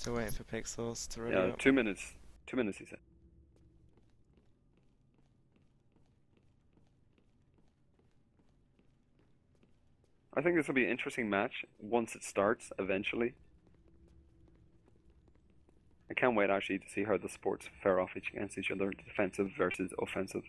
Still waiting for Pixels to ready Yeah, up. 2 minutes. 2 minutes, he said. I think this will be an interesting match once it starts, eventually. I can't wait actually to see how the sports fare off against each other, defensive versus offensive.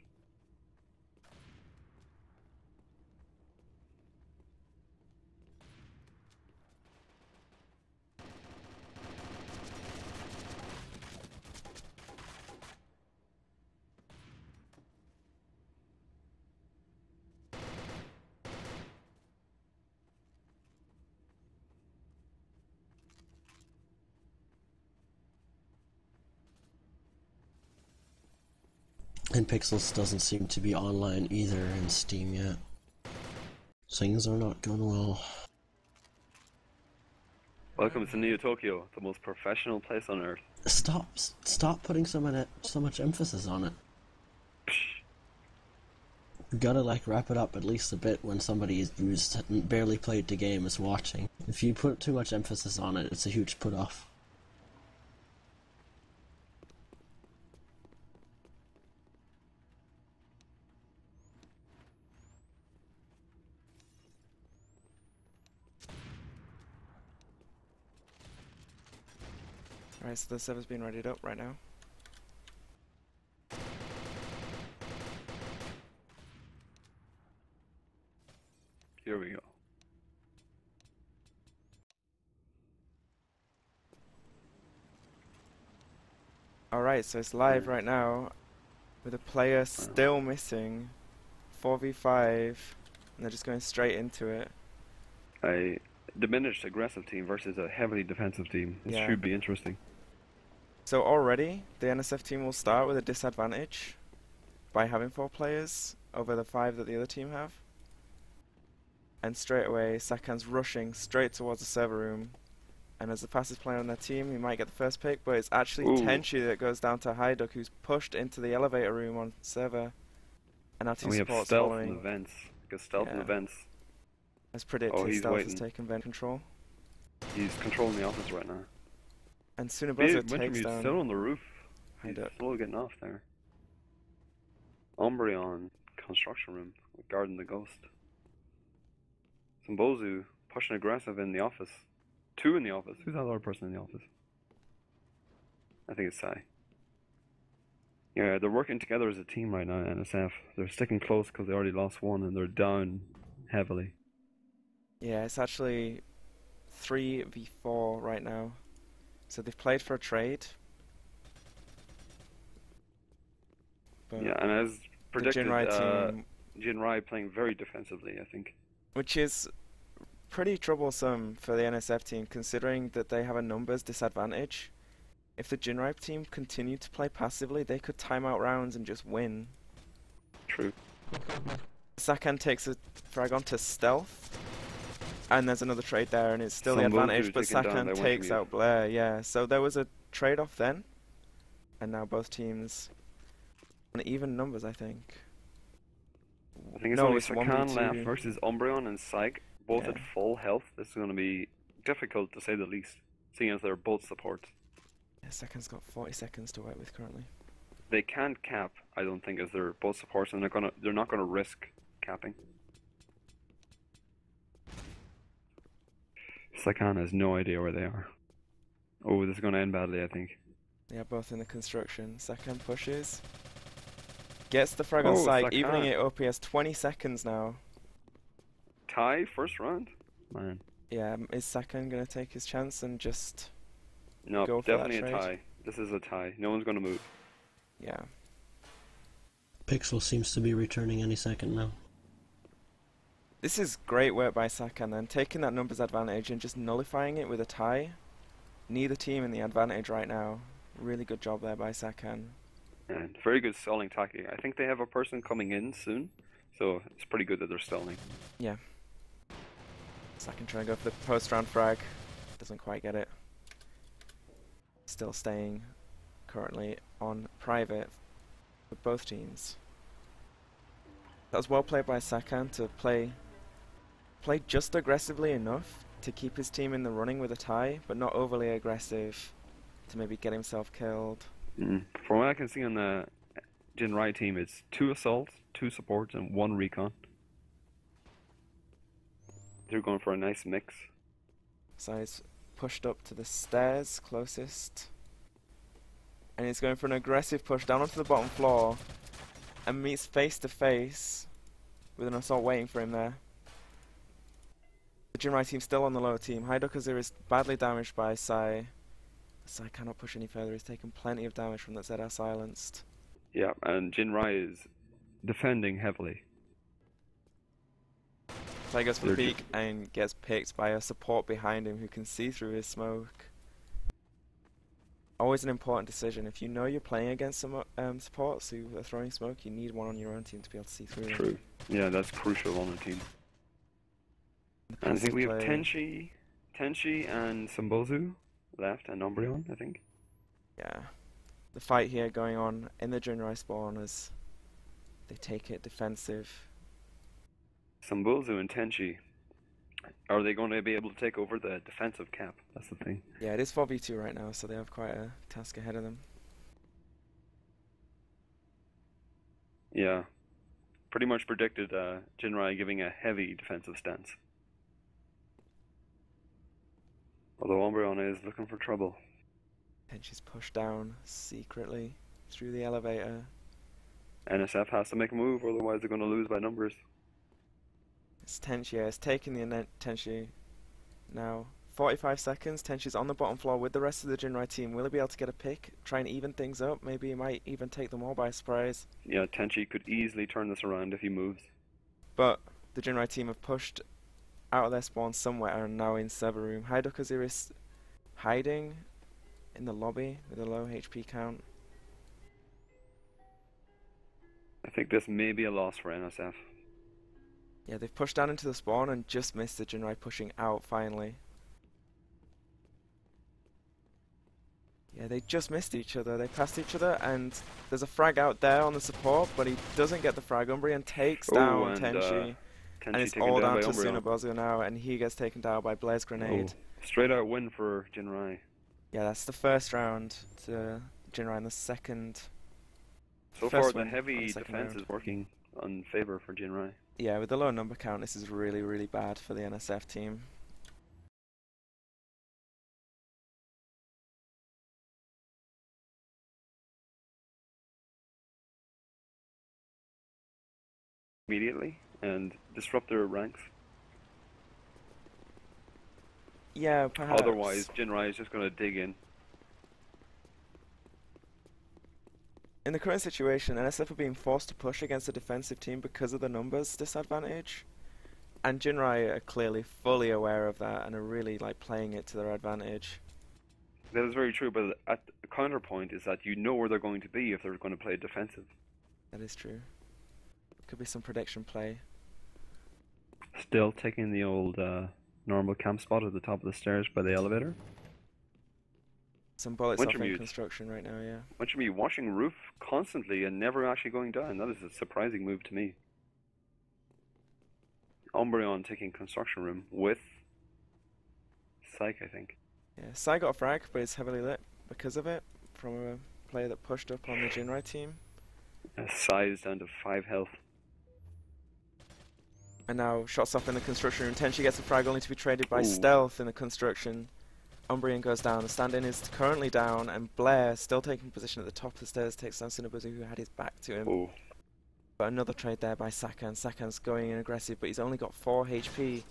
And Pixels doesn't seem to be online either in Steam yet. Things are not going well. Welcome to Neotokyo, the most professional place on earth. Stop putting so much emphasis on it. You gotta like wrap it up at least a bit when somebody who's barely played the game is watching. If you put too much emphasis on it, it's a huge put off. Alright, so the server's being readied up right now. Here we go. Alright, so it's live right now with a player still missing. 4v5, and they're just going straight into it. A diminished aggressive team versus a heavily defensive team. This Yeah. should be interesting. So already, the NSF team will start with a disadvantage by having 4 players over the 5 that the other team have. And straight away, Sakan's rushing straight towards the server room. And as the fastest player on their team, he might get the first pick, but it's actually Tenchi that goes down to Haiduk, who's pushed into the elevator room on server. And our team And we have support's stealth following. in the vents. Because stealth in the vents. As predicted, Oh, he's Stealth has waiting. taken vent control. He's controlling the office right now. And Tsunabuza He's takes down still on the roof. He's Haiduk. slowly getting off there. Umbreon, construction room, guarding the ghost. Sambozu, pushing aggressive in the office. 2 in the office. Who's that other person in the office? I think it's Sai. Yeah, they're working together as a team right now, NSF. They're sticking close because they already lost 1 and they're down heavily. Yeah, it's actually 3v4 right now. So they've played for a trade. But Yeah, and as predicted, Jinrai team, Jinrai playing very defensively, I think. which is pretty troublesome for the NSF team, considering that they have a numbers disadvantage. If the Jinrai team continue to play passively, they could time out rounds and just win. True. Sakan takes a frag onto stealth, and there's another trade there, and it's still the Sambozu advantage, but taken down, they Sakan went takes to mute. out Blair, yeah. So there was a trade-off then, and now both teams on even numbers, I think. I think it's No, only it's Sakan 1v2. left versus Umbreon and Psych, both Yeah. at full health. This is going to be difficult to say the least, seeing as they're both supports. Yeah, Sakan's got 40 seconds to work with currently. They can't cap, I don't think, as they're both supports, and they're not gonna risk capping. Sakan has no idea where they are. Oh, this is gonna end badly, I think. Yeah, both in the construction. Sakan pushes. Gets the frag on Oh, Psych, Sakan. evening it up. He has 20 seconds now. Tie first round? Man. Yeah, is Sakan going to take his chance and just... No, Go for that definitely a trade. tie. This is a tie. No one's gonna move. Yeah. Pixel seems to be returning any second now. This is great work by Sakan then, taking that numbers advantage and just nullifying it with a tie. Neither team in the advantage right now. Really good job there by Sakan. And very good stalling tactic. I think they have a person coming in soon, so it's pretty good that they're stalling. Yeah. Sakan trying to go for the post-round frag. Doesn't quite get it. Still staying currently on private for both teams. That was well played by Sakan to play just aggressively enough to keep his team in the running with a tie, but not overly aggressive to maybe get himself killed. From what I can see on the Jinrai team, it's 2 assaults, 2 supports, and 1 recon. They're going for a nice mix. So he's pushed up to the stairs closest. And he's going for an aggressive push down onto the bottom floor. And meets face to face with an assault waiting for him there. The Jinrai team still on the lower team. Haidokazir is badly damaged by Sai. Sai cannot push any further. He's taken plenty of damage from that ZR silenced. Yeah, and Jinrai is defending heavily. Sai goes for the peek and gets picked by a support behind him who can see through his smoke. Always an important decision. If you know you're playing against some supports who are throwing smoke, you need one on your own team to be able to see through them. True. Yeah, that's crucial on the team. And I think we have Tenshi and Sambozu left, and Umbreon, I think. Yeah. The fight here going on in the Jinrai spawn as they take it defensive. Sambozu and Tenshi, are they going to be able to take over the defensive cap? That's the thing. Yeah, it is 4v2 right now, so they have quite a task ahead of them. Yeah. Pretty much predicted Jinrai giving a heavy defensive stance. Although Umbreon is looking for trouble. Tenshi's pushed down secretly through the elevator. NSF has to make a move, otherwise they're going to lose by numbers. It's Tenshi, yeah, it's taking the Tenshi now. 45 seconds, Tenshi's on the bottom floor with the rest of the Jinrai team. Will he be able to get a pick? Try and even things up? Maybe he might even take them all by surprise. Yeah, Tenshi could easily turn this around if he moves. But the Jinrai team have pushed out of their spawn somewhere and are now in server room. Haidokazir is hiding in the lobby with a low HP count. I think this may be a loss for NSF. Yeah, they've pushed down into the spawn and just missed the Jinrai pushing out finally. Yeah, they just missed each other. They passed each other, and there's a frag out there on the support, but he doesn't get the frag. Umbreon takes down Tenshi, and it's all down to Tsunobozu now, and he gets taken down by Blaze Grenade. Straight out win for Jinrai. Yeah, that's the first round to Jinrai, and the second. So far, the heavy defense is working in favor for Jinrai. Yeah, with the low number count, this is really, really bad for the NSF team. Immediately and disrupt their ranks. Yeah, perhaps. Otherwise, Jinrai is just going to dig in. In the current situation, NSF are being forced to push against a defensive team because of the numbers disadvantage, and Jinrai are clearly fully aware of that and are really playing it to their advantage. That is very true, but at the counterpoint is that you know where they're going to be if they're going to play defensive. That is true. Could be some prediction play. Still taking the old normal camp spot at the top of the stairs by the elevator. Some bullets off in construction right now, yeah. What should be washing roof constantly and never actually going down? That is a surprising move to me. Umbreon taking construction room with Psych, I think. Yeah, Psy got a frag, but it's heavily lit because of it from a player that pushed up on the Jinrai team. Psy is down to 5 health. And now shots off in the construction room. Tenshi gets a frag only to be traded by Stealth in the construction. Umbreon goes down. The stand-in is currently down, and Blair, still taking position at the top of the stairs, takes down Tsunobozu, who had his back to him. But another trade there by Sakan. Sakan's going in aggressive, but he's only got 4 HP.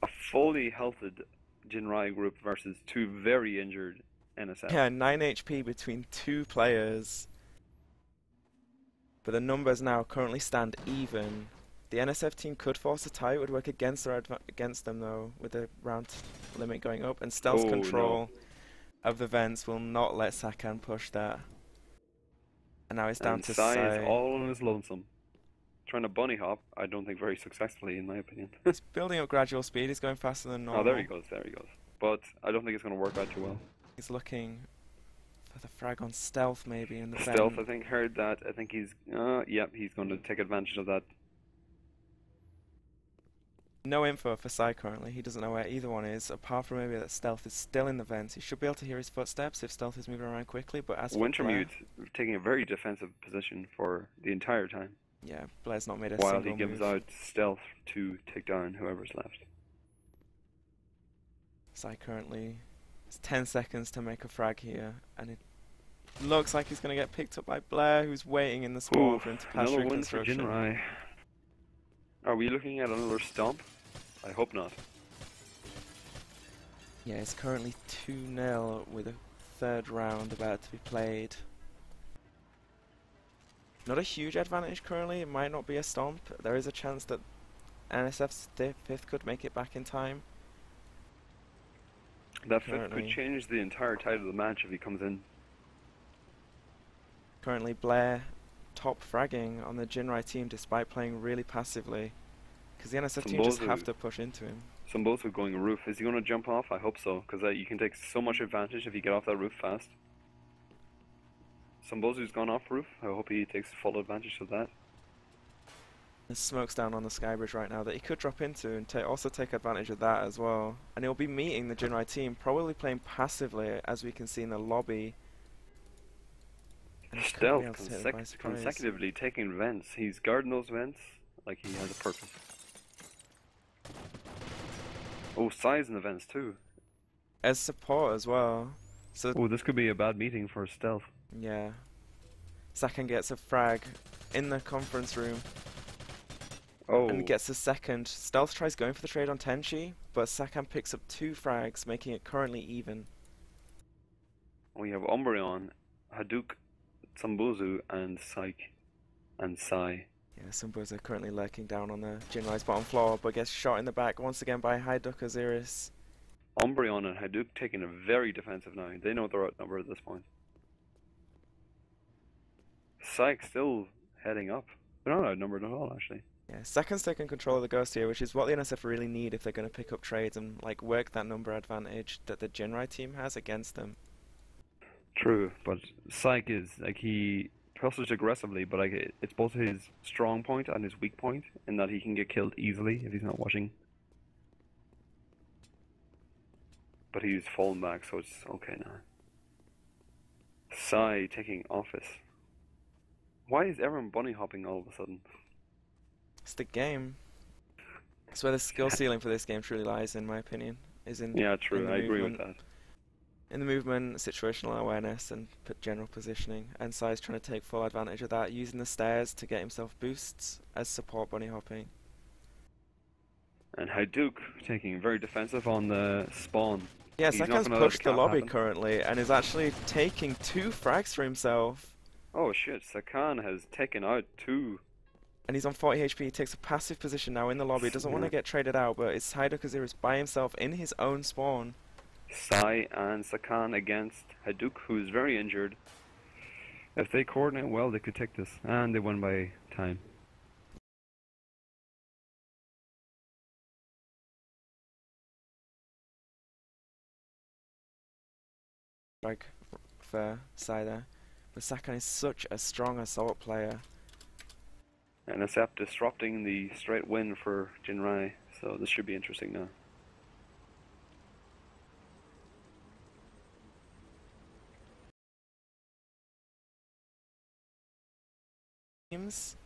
A fully healthed Jinrai group versus 2 very injured NSF. Yeah, 9 HP between 2 players. But the numbers now currently stand even. The NSF team could force a tie. It would work against them though, with the round limit going up, and Stealth's control of the vents will not let Sakan push that. And now it's down to Sai. Is all on his lonesome. Trying to bunny hop, I don't think very successfully in my opinion. He's building up gradual speed, he's going faster than normal. Oh, there he goes. But I don't think it's going to work out too well. He's looking for the frag on Stealth maybe in the Stealth, I think, heard that. I think he's, yep, he's going to take advantage of that. No info for Sai currently. He doesn't know where either one is, apart from maybe that Stealth is still in the vents. He should be able to hear his footsteps if Stealth is moving around quickly, but as for Blair, Wintermute taking a very defensive position for the entire time, yeah, Blair's not made a while he single gives move. out stealth to take down whoever's left. Sai currently has 10 seconds to make a frag here, and it looks like he's going to get picked up by Blair, who's waiting in the spawn Ooh, for him to pass another through win for construction. Jinrai. Are we looking at another stomp? I hope not. Yeah, it's currently 2-0 with a third round about to be played. Not a huge advantage currently. It might not be a stomp. There is a chance that NSF's fifth could make it back in time. That fifth could change the entire tide of the match if he comes in. Currently Blair top fragging on the Jinrai team despite playing really passively. Because the NSF team just have to push into him. Sambosu going roof. Is he going to jump off? I hope so, because you can take so much advantage if you get off that roof fast. Sambosu's gone off roof. I hope he takes full advantage of that. There's smokes down on the skybridge right now that he could drop into and also take advantage of that as well. And he'll be meeting the Jinrai team, probably playing passively as we can see in the lobby. And Stealth consecutively taking vents. He's guarding those vents like he has a purpose. Oh, Sai's in the vents too. As support as well. So oh, this could be a bad meeting for Stealth. Yeah. Sakan gets a frag in the conference room. Oh. And gets a second. Stealth tries going for the trade on Tenchi, but Sakan picks up 2 frags, making it currently even. We have Umbreon, Hadouken, Sambosu, and Psyche, and Sai. Yeah, Sambosu are currently lurking down on the Jinrai's bottom floor, but gets shot in the back once again by Hadouken Osiris. Umbreon and Hadouken taking a very defensive now. They know they're outnumbered at this point. Psyche still heading up. They're not outnumbered at all, actually. Yeah, Sakan's taking control of the Ghost here, which is what the NSF really need if they're going to pick up trades and like work that number advantage that the Jinrai team has against them. True, but Psyche is like he presses aggressively, but like it's both his strong point and his weak point in that he can get killed easily if he's not watching. But he's fallen back, so it's okay now. Sai taking office. Why is everyone bunny hopping all of a sudden? It's the game. That's where the skill ceiling for this game truly lies, in my opinion. Is in yeah, true. in I agree with that. In the movement, situational awareness, and general positioning, and Sai's trying to take full advantage of that, using the stairs to get himself boosts as support bunny hopping. And Hadouken taking very defensive on the spawn. Yeah, Sakan's pushed the lobby currently, and is actually taking 2 frags for himself. Oh shit, Sakan has taken out 2. And he's on 40 HP, he takes a passive position now in the lobby, doesn't want to get traded out, but it's Hadouken Osiris by himself in his own spawn. Sai and Sakan against Hadouken, who is very injured. If they coordinate well, they could take this, and they win by time. Like for Sai there, but Sakan is such a strong assault player. NSF disrupting the straight win for Jinrai, so this should be interesting now. Teams